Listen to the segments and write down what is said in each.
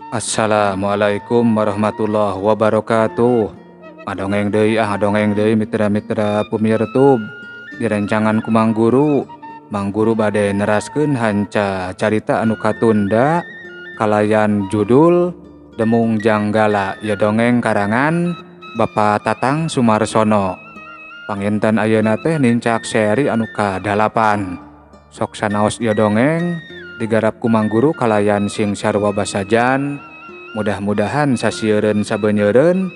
Assalamualaikum warahmatullahi wabarakatuh. Ngadongeng deui mitra-mitra pumirtub. Direncangan ku Mang Guru. Mang Guru bade neraskeun hanca carita anu katunda kalayan judul Demung Janggala. Ya dongeng karangan Bapak Tatang Sumarsono. Panginten ayeuna teh nincak seri anu ka-8. Sok sanaos ieu dongeng digarap ku Mang Guru kalayan sing sarua basajan. Mudah-mudahan sasieun sabeuneureun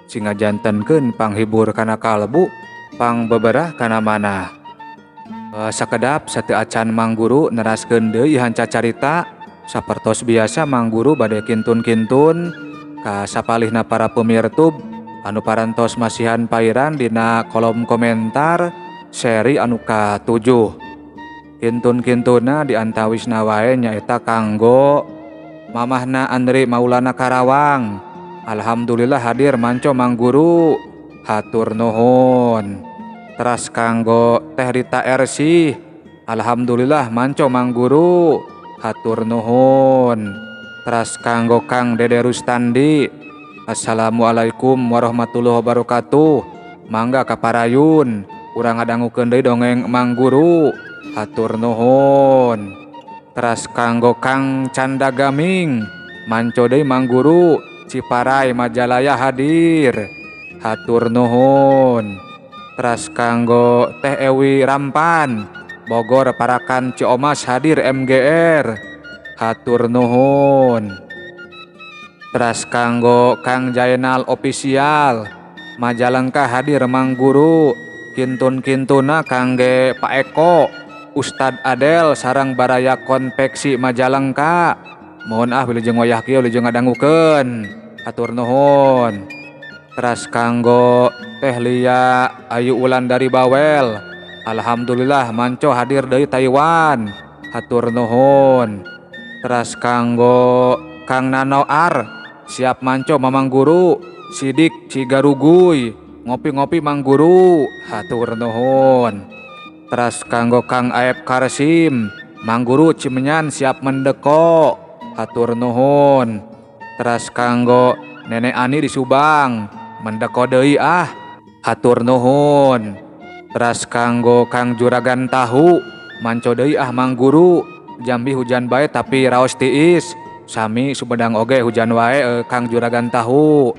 sing ngajantenkeun panghibur kana kalbu, pangbeberah kana manah. Sakedap sateu acan Mang Guru neraskeun deui hanca carita. Sapertos biasa Mang Guru bade kintun-kintun ka sapalihna para pemirtub anu parantos masihan pairan dina kolom komentar seri anu ka-7. Kintun-kintuna diantawisna wae nyaeta kanggo Mamahna Andri Maulana Karawang. Alhamdulillah hadir manco Mang Guru. Hatur nuhun. Teras kanggo Teh Rita Ersi. Alhamdulillah manco Mang Guru. Hatur nuhun. Teras kanggo Kang Dede Rustandi. Assalamualaikum warahmatullahi wabarakatuh. Mangga kaparayun. Urang ngadangukeun deui dongeng Mang Guru. Hatur nuhun. Teras kanggo Kang Canda Gaming. Manco deui Mang Guru. Ciparai Majalaya hadir. Hatur nuhun. Teras kanggo Teh Ewi Rampan. Bogor Parakan Ciomas hadir MGR. Hatur nuhun. Teras kanggo Kang Jainal Official. Majalengka hadir Mang Guru. Kintun-kintuna kangge Pak Eko, Ustad Adel sareng Baraya Konveksi Majalengka. Mohon wilujeng wayah kieu wilujeng ngadangukeun. Hatur nuhun. Teras kanggo Teh Lia Ayu Wulandari Bawel. Alhamdulillah manco hadir deui Taiwan. Hatur nuhun. Teras kanggo Kang Nanoar siap manco Mamang Guru. Sidik Cigaruguy ngopi-ngopi Mang Guru. Hatur nuhun. Teras kanggo Kang Aep Karsim. Mang Guru Cimenyan siap mendeko. Hatur nuhun. Teras kanggo Nenek Ani di Subang. Mendeko deui ah. Hatur nuhun. Teras kanggo Kang Juragan Tahu. Manco deui ah Mang Guru. Jambi hujan bae tapi raos tiis. Sami Sumedang oge hujan wae Kang Juragan Tahu.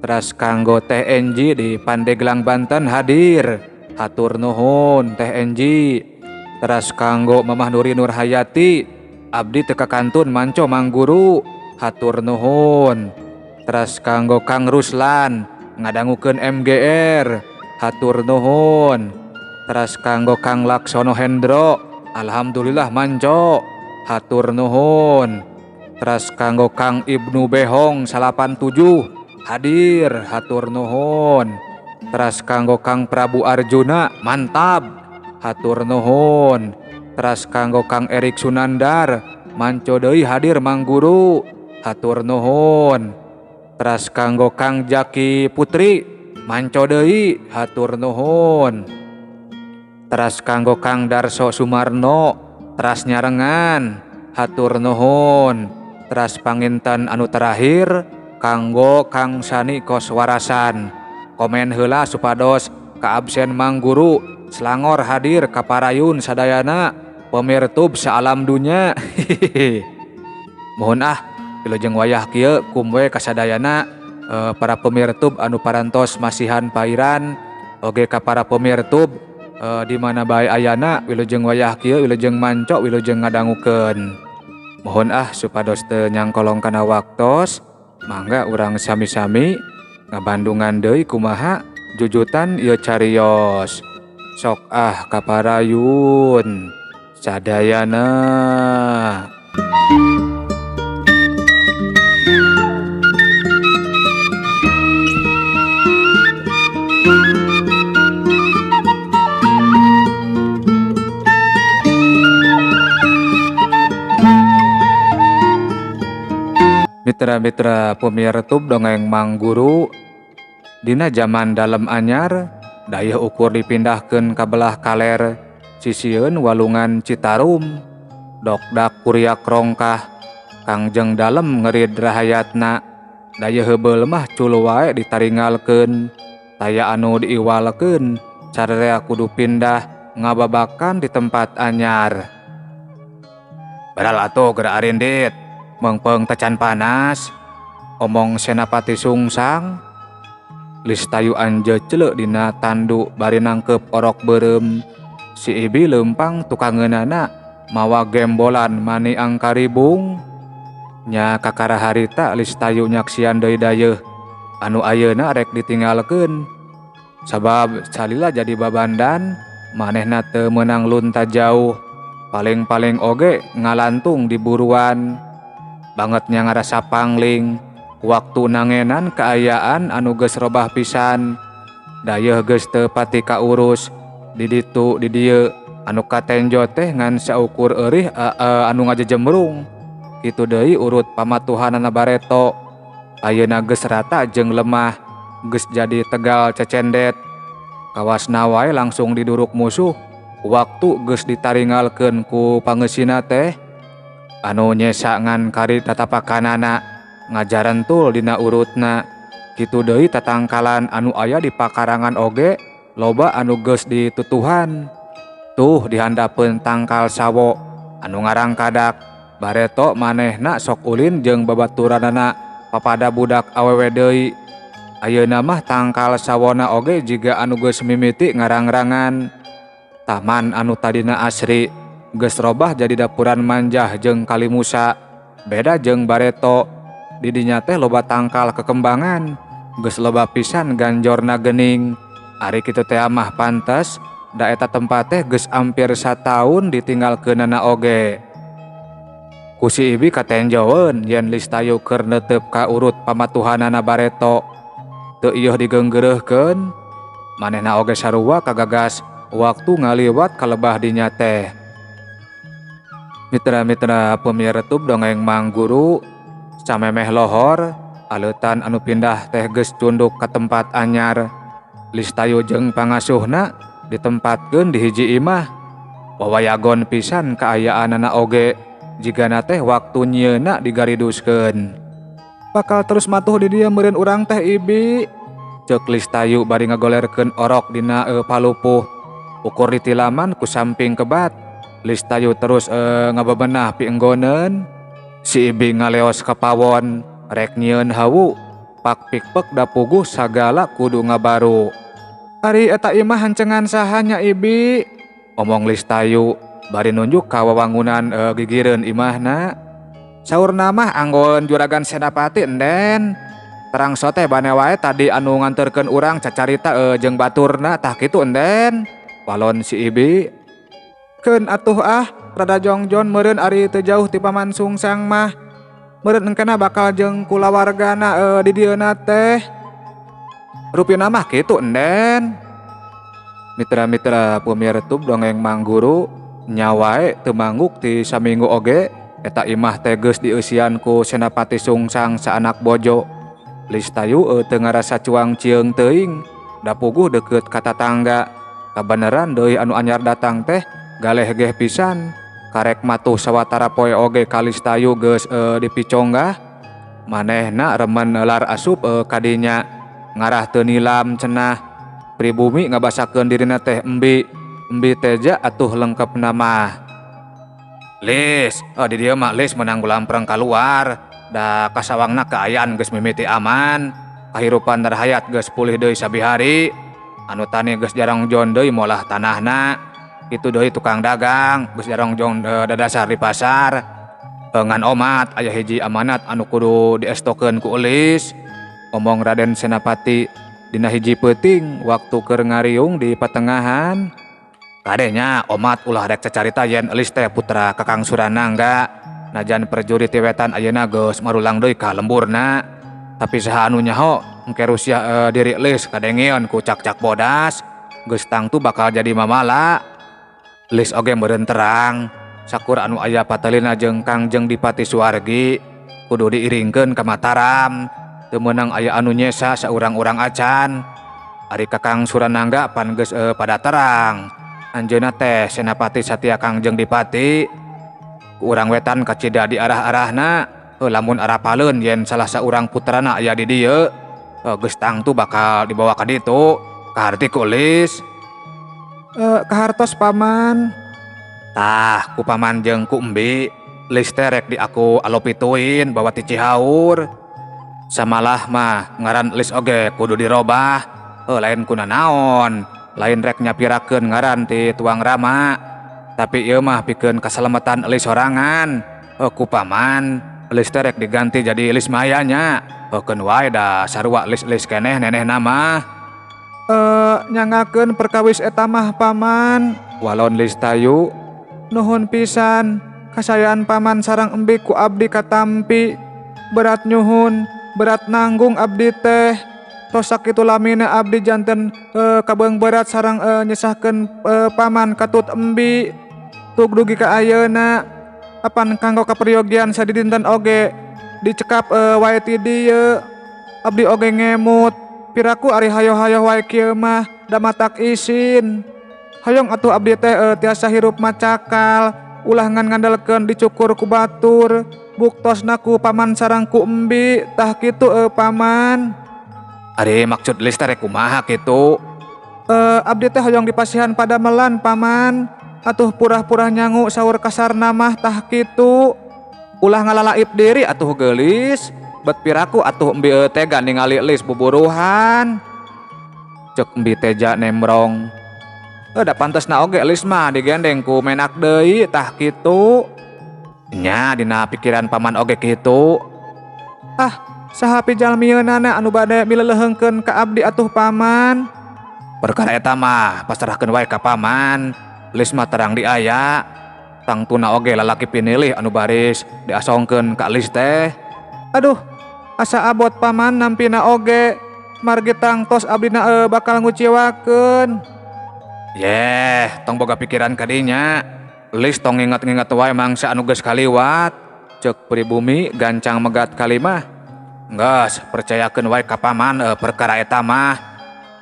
Teras kanggo Teh Enji di Pandeglang Banten hadir. Hatur nuhun Teh Enji. Teras kanggo Mamah Nuri Nurhayati. Abdi teu kakantun manco Mang Guru. Hatur nuhun. Teras kanggo Kang Ruslan ngadangukeun MGR. Hatur nuhun. Teras kanggo Kang Laksono Hendro. Alhamdulillah manco. Hatur nuhun. Teras kanggo Kang Ibnu Behong 87 hadir. Hatur nuhun. Teras kanggo Kang Prabu Arjuna mantap. Hatur nuhun. Teras kanggo Kang Erik Sunandar manco deui hadir Mang Guru. Hatur nuhun. Teras kanggo Kang Jaki Putri manco deui. Hatur nuhun. Teras kanggo Kang Darso Sumarno teras nyarengan. Hatur nuhun. Teras panginten anu terakhir kanggo Kang Sani Koswarasan. Komen heula supados kaabsen Mang Guru. Selangor hadir kaparayun sadayana pemirtub saalam dunya. Mohon wilujeng wayah kieu kumwe kasadayana para pemirtub anu parantos masihan pairan oge ka para pemirtub di mana bae ayana wilujeng wayah kieu wilujeng manco wilujeng ngadangukeun. Mohon supados teu nyangkolong kana waktos. Mangga urang sami-sami ngabandungan deui kumaha jujutan ieu cariyos. Sok kaparayun sadayana. Mitra-mitra pemirtub dongeng Mang Guru. Dina zaman dalem anyar daya ukur dipindahkeun ka belah kaler sisieun walungan Citarum. Dokdak kuriak rongkah Kangjeng dalem ngerid rahayatna. Daya heubeul mah cul wae ditaringalkeun. Taya anu diiwalkeun cararea kudu pindah ngababakan di tempat anyar. Badal atuh geura arindit, meungpeung tacan panas, omong Senapati Sungsang. Listayu anje celeuk dina tandu bari nangkep orok beureum. Si Ibi leumpang tukangeunana mawa gembolan mani angkaribung. Nya kakara harita Listayu nyaksian deui dayeuh anu ayeuna rek ditinggalkeun. Sabab salila jadi babandan manehna teu meunang lunta jauh. Paling-paling oge ngalantung di buruan. Bangetnya ngarasa pangling. Waktu nangenan keayaan anu geus robah pisan. Dayeuh geus teu pati kaurus. Di ditu di dieu anu katenjo teh ngan saukur eurih anu ngajejemrung. Kitu deui urut pamatuhanana Bareto. Ayeuna geus rata jeung lemah, geus jadi tegal cecendet. Kawasna wae langsung diduruk musuh. Waktu geus ditaringalkeun ku pangeusina teh. Anu nyesa ngan kari tatapakanana ngajarentul dina urutna. Kitu deui tatangkalan anu aya di pakarangan oge loba anu geus ditutuhan. Tuh dihandapeun tangkal sawo anu ngarang Kadak. Bareto manehna sok ulin jeung babaturanana papada budak awewe deui. Ayeuna mah tangkal sawona oge jiga anu geus mimiti ngarang-rangan. Taman anu tadina asri geus robah jadi dapuran manjah jeung Kalimusa. Beda jeung Bareto, di dinya teh loba tangkal kekembangan, geus loba pisan ganjorna geuning. Ari kitu teh mah pantes da eta tempat teh geus ampir sataun ditinggalkeunana oge. Ku si Ibi katenjoeun yen Listayu keur neuteup ka urut pamatuhanana Bareto. Teu ieuh digeunggeureurkeun, manehna oge sarua kagagas waktu ngaliwat kalebah dinya teh. Mitra-mitra pemiar YouTube dongeng Mang Guru, samemeh lohor aleutan anu pindah teh geus cunduk ka tempat anyar. Listayu jeung pangasuhna ditempatkeun di hiji imah. Wawayagon pisan kaayaanana oge jigana teh waktu nyieuna digariduskeun. Bakal terus matuh di dieu meureun urang teh Ibi, ceuk Listayu bari ngagolerkeun orok dina palupuh. Ukur ditilaman ku samping kebat. Listayu terus ngabebenah pienggoneun. Si Ibi ngaleos ka pawon rek nyieun hawu. Pak pikpek da puguh sagala kudu ngabaru. Ari eta imah hancengan saha nya Ibi? Omong Listayu bari nunjuk ka wawangunan gigireun imahna. Saurna mah anggon juragan Senapati enden. Terang sote bane wae tadi anu nganterkeun urang cacarita jeung baturna tah kitu enden. Walon si Ibi. Keun atuh rada jongjon meureun ari teu jauh ti Paman Sungsang mah. Meureun engkena bakal jeung kulawargana di dieuna teh. Rupina mah kitu enden. Mitra-mitra pemiar YouTube dongeng Mang Guru, nyawae teu mangguk ti saminggu oge eta imah teh geus dieusian ku Senapati Sungsang saanak bojo. Listayu teu ngarasa cuang cieung teuing, da puguh deukeut ka tatangga. Kabeneran deui anu anyar datang teh galeh geh pisan. Karek matuh sawatara poe oge ka Listayu geus dipiconggah. Manehna remen lar asup kadinya ngarah teu nilam cenah. Pribumi ngabasakeun dirina teh embi. Embi teja atuh lengkepna mah. Lis, di dieu mah Lis menang gulampreng kaluar. Da kasawangna kaayaan geus mimiti aman. Kahirupan darhayat geus pulih deui sabihari. Anu tani geus jarang jon deui molah tanahna. Kitu deui tukang dagang geus jarang jon dadasar di pasar. Ngan omat aya hiji amanat anu kudu diestokeun ku Lis. Omong Raden Senapati dina hiji peuting waktu keur ngariung di patengahan. Kadenya omat ulah rek cacarita yen Lis teh putra Kakang Suranangga. Najan perjurit ti wetan ayeuna geus marulang deui ka lemburna. Tapi saha anu nyaho engke rusia diri Lis kadengeun ku cak-cak bodas. Geus tangtu bakal jadi mamala. Lis oge meureun terang. Sakur anu aya patelina jeung Kangjeng Dipati Suwargi kudu diiringkeun ka Mataram. Teu meunang aya anu nyesa saurang-urang acan. Ari Kakang Suranangga pan geus pada terang. Anjeunna teh Senapati satia Kangjeng Dipati. Ku urang wetan kacida di arah-arahna. lamun arapaleun yen salah saurang putrana aya di dieu, geus tangtu bakal dibawa ka ditu, kaharti ku Lis. Kahartos paman. Tah, ku paman jeung ku embi, Lis teh rek di aku alopituin bawa ti Cihaur. Samalah mah ngaran Lis oge kudu dirobah, lain kuna naon, lain rek nyapirakeun ngaran ti tuang Rama. Tapi ieu mah pikeun kasalamatan Lis sorangan. Ku paman, Lis teh rek diganti jadi Lis Maya nya. Keun wae da sarua Lis keneh nenehna mah. Nyangakeun perkawis eta mah paman. Walon Lis Tayu. Nuhun pisan, kasayaan paman sareng embi ku abdi katampi. Berat nyuhun, berat nanggung abdi teh. Tos sakitu lamina abdi janten kabeung berat sareng nyesahkeun paman katut embi. Tug dugi ka ayeuna, apan kanggo kaperyogian sadidinten oge dicekap wae ti dieu. Abdi oge ngemut, piraku ari hayo-hayo wae kieu mah da matak isin. Hoyong atuh abdi teh tiasa hirup macakal, ulah ngandalkeun dicukur ku batur, buktosna ku paman sareng ku embi, tah kitu paman. Ari maksud Lis teh rek kumaha kitu? Abdi teh hoyong dipasihan padamelan paman. Atuh purah-purah nyangu saur kasarna mah tah kitu. Ulah ngalalaip diri atuh geulis, bet piraku atuh embi tega ningali Lis buburuhan. Cek embi teja nemrong. Da pantesna oge Lis mah digendeng ku menak deui tah kitu. Nya dina pikiran paman oge kitu. Saha pijalmieunana anu bade milelehengkeun ka abdi atuh paman. Perkara eta mah pasrahkeun wae ka paman. Lis mah terang diaya. Tangtuna oge lalaki pinilih anu baris diasongkeun ka Lis teh. Aduh, asa abot paman nampina oge. Margi tangtos abdina bakal nguciwakeun. Yeh, tong boga pikiran kadinya. Lis tong nginget-nginget wae mangsa anu geus kaliwat. Ceuk pribumi gancang megat kalimah. Geus percayakeun wae ka paman perkara eta mah.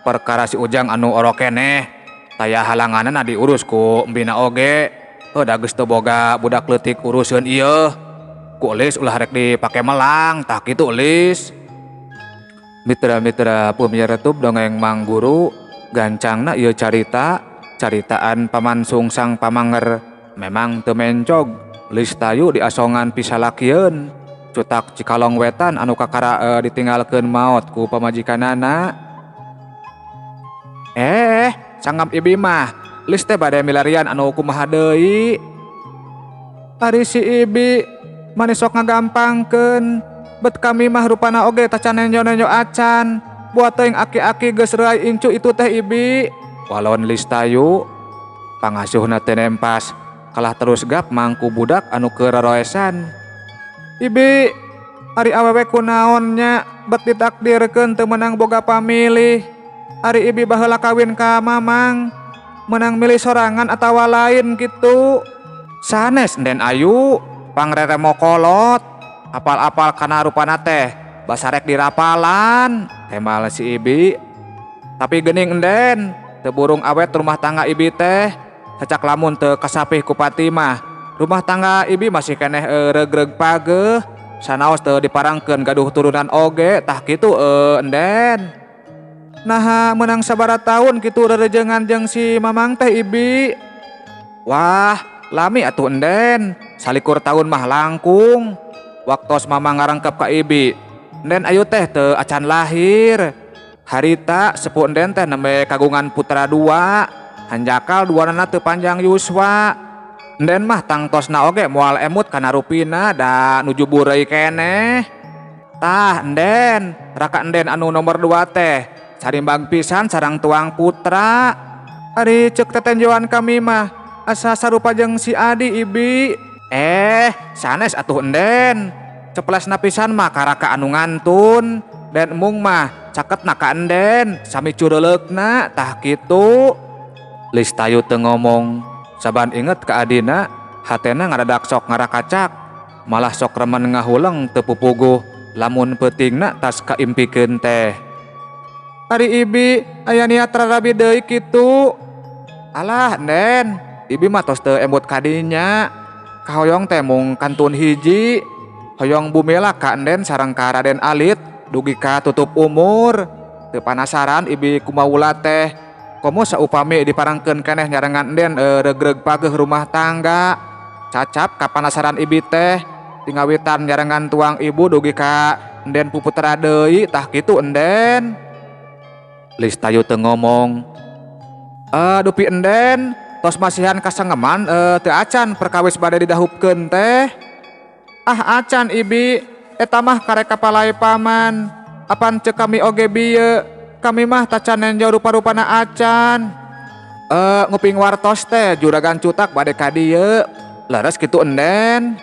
Perkara si Ujang anu orok keneh. Taya halanganna diurus ku embina oge. Da geus teu boga budak leutik uruseun ieu. Ku Lis ulah rek dipake melang, tah kitu Lis. Mitra-mitra pemirsa YouTube dongeng Mang Guru, gancangna ieu caritaan paman sungsang pamanger memang teu mencog. Lis Tayu diasongan pisalakieun, cutak Cikalong Wetan anu kakara ditinggalkeun maot ku pamajikanana. Sangam ibi mah, Lis teh bade milarian anu kumaha deui. Ari si ibi manis sok ngagampangkeun, bet kami mah rupana oge tacan nenyo-nenyo acan. Buat teuing aki-aki geus reuy incu itu teh ibi. Walon Lis Tayu, pangasuhna teh nempas, kalah terus gap mangku budak anu keuraroesan. Ibi, ari awewe kunaon nya bet ditakdirkeun teu meunang boga pamilih. Ari ibi baheula kawin ka mamang, menang milih sorangan atawa lain gitu. Sanes enden ayu, pangrere mokolot, apal-apal kana rupana teh, basarek dirapalan, temal si ibi. Tapi geuning enden, teu burung awet rumah tangga ibi teh, sacak lamun teu kasapih ku Patimah. Rumah tangga ibi masih keneh regreg pageuh, sanaos teu diparangkeun gaduh turunan oge, tah kitu enden. Nah menang sabara tahun kitu rerejengan jeung si mamang teh ibi. Wah, lami atuh enden, salikur tahun mah langkung. Waktos mamang ngarangkep ka ibi, enden ayu teh teu acan lahir. Harita sepuh enden teh nembe kagungan putra 2, hanjakal duanana teu panjang yuswa. Enden mah tangtosna oge moal emut kana rupina da nuju bureuy keneh. Tah enden, raka enden anu nomor 2 teh sarimbang pisan sarang tuang putra. Ari ceuk tetenjoan kami mah asa sarupa jeung si Adi ibi. Sanes atuh enden. Ceplasna pisan mah karaka anu ngantun, dan emung mah caketna ka enden sami cureleukna tah kitu. Lis Tayu teu ngomong, saban inget ka adina hatena ngaradak sok ngarakacak, malah sok remen ngahuleng teu pupuguh lamun peutingna tas kaimpikeun teh. Ari ibi aya niat rarabi deui kitu. Alah enden, ibi mah tos teu embut kadinya. Kahoyong teh mung kantun hiji. hoyong bumela ka enden sareng ka Raden Alit dugi ka tutup umur. Teu panasaran ibi kumaula teh komo saupami diparangkeun keneh nyarengan enden regreg pageuh rumah tangga. Cacap ka panasaran ibi teh tingawitan nyarengan tuang ibu dugi ka enden puputra deui tah kitu enden. Listayu teu ngomong. Dupi enden tos masihan kasengeman teu acan perkawis bade didahupkeun teh. Ah acan ibi, eta mah karek kapalai paman. Apan ceuk kami oge bieu, kami mah tacan nenjo rupa-rupana acan. Nguping wartos teh juragan cutak bade ka dieu. Leres kitu enden.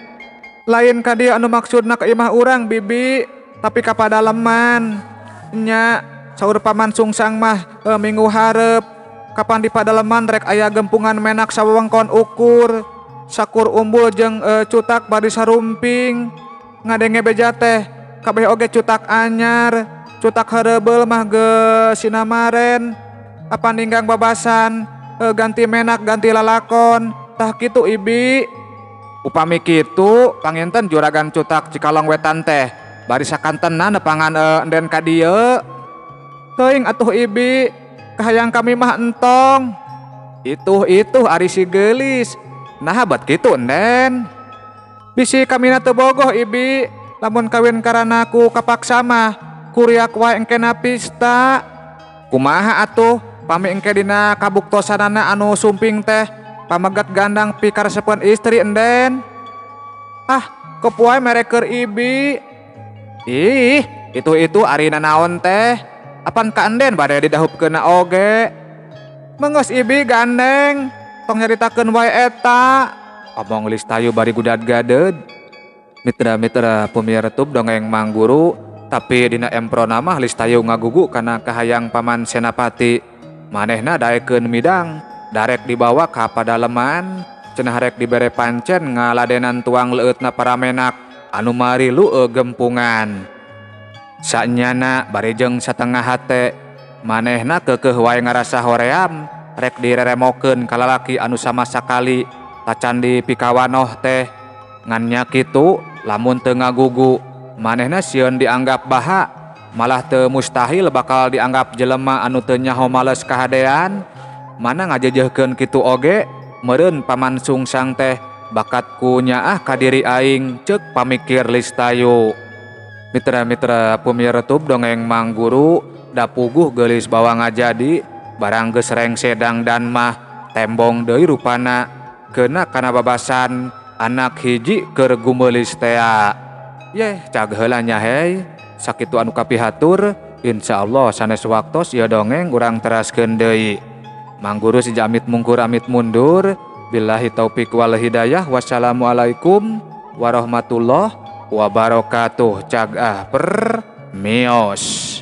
Lain ka dieu anu maksudna ka imah urang bibi, tapi ka padaleman. Nya, saur paman sungsang mah minggu hareup. Kapan di padaleman rek aya gempungan menak sawewengkon ukur. Sakur umbul jeung cutak bari sarumping. Ngadenge beja teh kabeh oge cutak anyar. Cutak heurebeul mah geus sinamaren. Apa ninggang babasan ganti menak ganti lalakon. Tah kitu ibi. Upami kitu panginten juragan cutak Cikalong Wetan teh bari sakantenan nepangan enden ka dieu. Teuing atuh ibi, kahayang kami mah entong. Itu ari si geulis. Nah bat kitu enden. Bisi kamina teu bogoh ibi, lamun kawin karanaku kapaksa mah kuriak wae engkena pista. Kumaha atuh pami engke dina kabuktosanana anu sumping teh pamegat gandang pikaresepeun istri enden. Kepuai merek keur ibi. Ih, itu ari nanaon teh? Apan ka enden bade didahupkeunna oge? Meungeus ibi gandeng. Tong nyaritakeun wae eta. Omong Listayu bari gudad-gaded. Mitra-mitra pemirsa dongeng Mang Guru, tapi dina emprona mah Listayu ngagugu kana kahayang paman Senapati. Manehna daekeun midang, darek dibawa ka padaleman, cenah rek dibere pancen ngaladenan tuang leueutna para menak anu marilu gempungan. Sanyana bari jeung satengah hate, manehna keukeuh wae ngarasa hoream. Rek direremokeun ka lalaki anu sama sakali tacan dipikawanoh teh. Ngan nya kitu lamun teu ngagugu manehna sieun dianggap baha, malah teu mustahil bakal dianggap jelema anu teu nyaho males kahadean. Mana ngajejehkeun kitu oge meureun paman sungsang teh bakatku nyaah ka diri aing, ceuk pamikir Listayu. Mitra-mitra pemirsa dongeng Mang Guru da puguh geulis bawang ngajadi barang geus rengsedang dan mah tembong deui rupana keuna kana babasan anak hiji keur gumeulis tea. Yeh cag heula nya hei. Sakitu anu kapihatur, insyaallah sanes waktos ieu dongeng urang teraskeun deui. Mang Guru sijamit mungkur amit mundur. Billahi taufik wal hidayah. Wassalamualaikum warahmatullahi wabarakatuh. Cagah per mios.